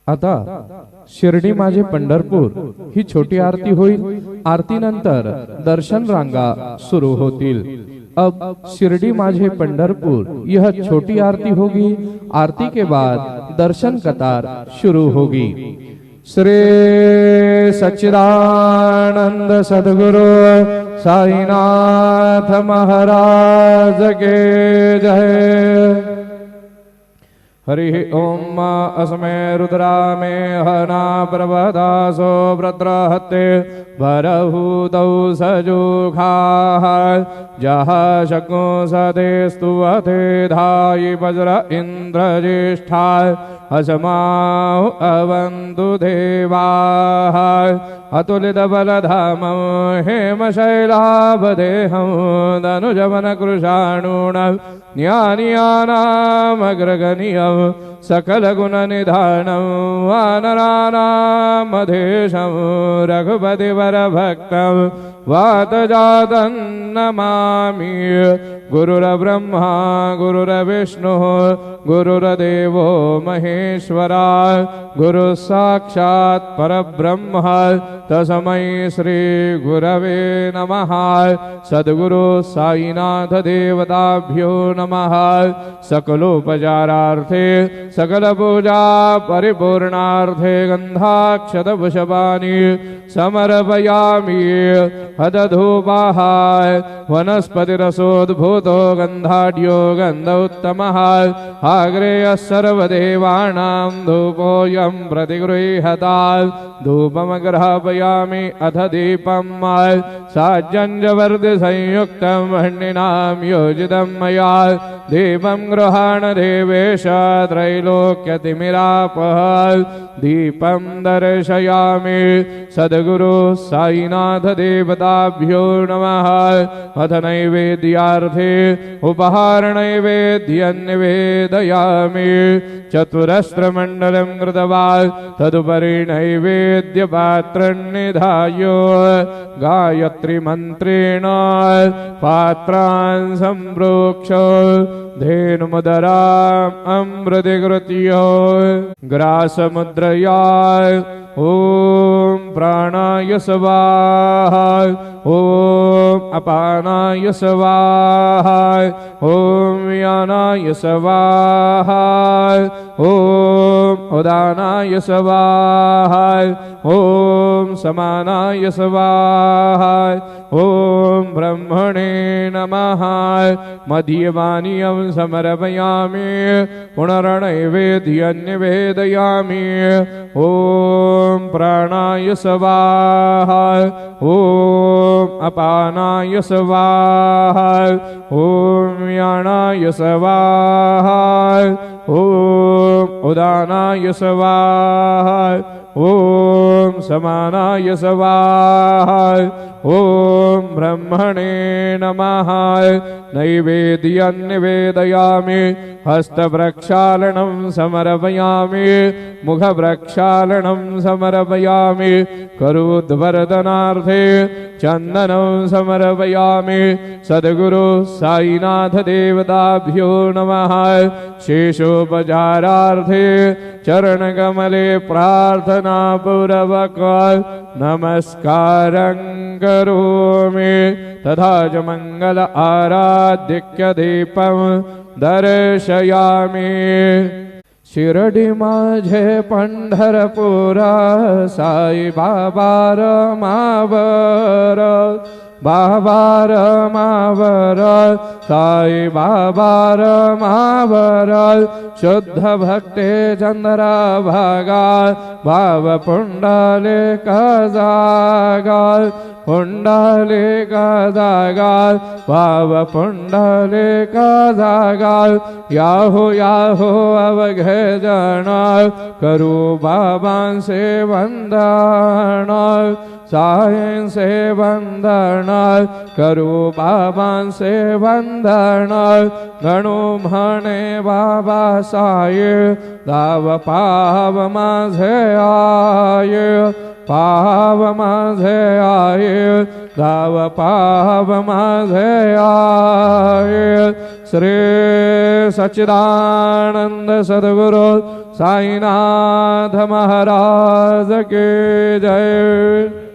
आता शिर्डी माझे पंढरपूर ही छोटी आरती होईल। आरतीनंतर दर्शन रांगा सुरू होतील। अब शिरडी माझे पंढरपुर यह छोटी आरती होगी। आरती के बाद दर्शन कतार शुरू होगी। श्री सच्चिदानंद सद्गुरु साईनाथ महाराज के जय। हरि ओम अस्मे रुद्रा मे हना प्रभदासो व्रत्रहते भरहूतौ सजुखा जह शको सदे स्तुवते धायि वज्र इंद्रज्येष्ठा अस्माउ अवन्तु देवाः अतुलित बलधामं हेमशैलाभदेहं धनुजवन कृशाणून् ज्ञानियानामग्रगण्यं सकलगुणनिधानं वानराणामधीशं रघुपतिवरभक्तं वातजातं नमामि। गुरुर्ब्रह्मा गुरुर्विष्णुः गुरुर्देवो महेश्वरा गुरुः साक्षात् परब्रह्म तस्मै श्री गुरवे नमः। सद्गुरु साईनाथ देवताभ्यो नमः। सकलोपचारार्थे सकल पूजा परिपूर्णार्थे गन्धाक्षतपुष्पाणि समर्पयामि। हदधूपाः वनस्पतिरसोद्भूतो गन्धाढ्यो गन्ध उत्तमः आग्रेयः सर्वदेवानां धूपोऽयं प्रतिगृह्यता। धूपमग्रापयामि अथ दीपं साज्जन्यवर्धसंयुक्तं हण्डिनां योजितं मया। दीपं गृहाण देवेश त्रैलोक्यतिमिरापः। दीपं दर्शयामि। सद्गुरु साईनाथ देवताभ्यो नमः। अथ नैवेद्यार्थे उपहार नैवेद्यं निवेदयामि। चतुरस्रमण्डलं कृत्वा तदुपरि नैवेद्यपात्रं निधाय गायत्री मन्त्रेण पात्रान् सम्प्रोक्ष धेनुमुदराम् अमृतीकृत्य ग्रासमुद्रया ओम प्राणाय स्वाहा ओम अपानाय स्वाहा ओम व्यानाय स्वाहा ओम उदानाय स्वाहा ओम समानाय स्वाहा ओम ब्रह्मणे नमः। मध्यमानीयं समर्पयामि। पुनर्नैवेद्यं निवेदयामि। ओम प्राणाय स्वाहा ओम अपानाय स्वाहा ओम व्यानाय स्वाहा ओम उदानाय स्वाहा ओम समानाय स्वाहा ओम ब्रह्मणे नमः। नैवेद्यं निवेदयामि। हस्तप्रक्षालनं समर्पयामि। मुखप्रक्षालनं समर्पयामि। करोद्वर्धनार्थे चन्दनं समर्पयामि। सद्गुरु साईनाथ देवताभ्यो नमः। शेषोपचारार्थे चरणकमले प्रार्थनापूर्वक नमस्कारं करोमि। तथा च मंगल आराध्यक्य दीपं दर्शयामि। शिरडी माझे पंढरपुरा साई बाबा रमावर बाबा रमावर साई बाबा रमावर शुद्ध भक्ते चंद्रा भागा भाव पुंडलिक जागा पुंडलिक जागा भाव पुंडलिक जागा। याहो याहो अवघे जन करू बाबां से वंदन साईं से वंदन करू बाबां से वंदन। गणू म्हणे बाबा साई दाव पाव माझे आये पाव माझे आये दाव पाव माझे आये श्री सच्चिदानंद सद्गुरु साईनाथ महाराज के जय।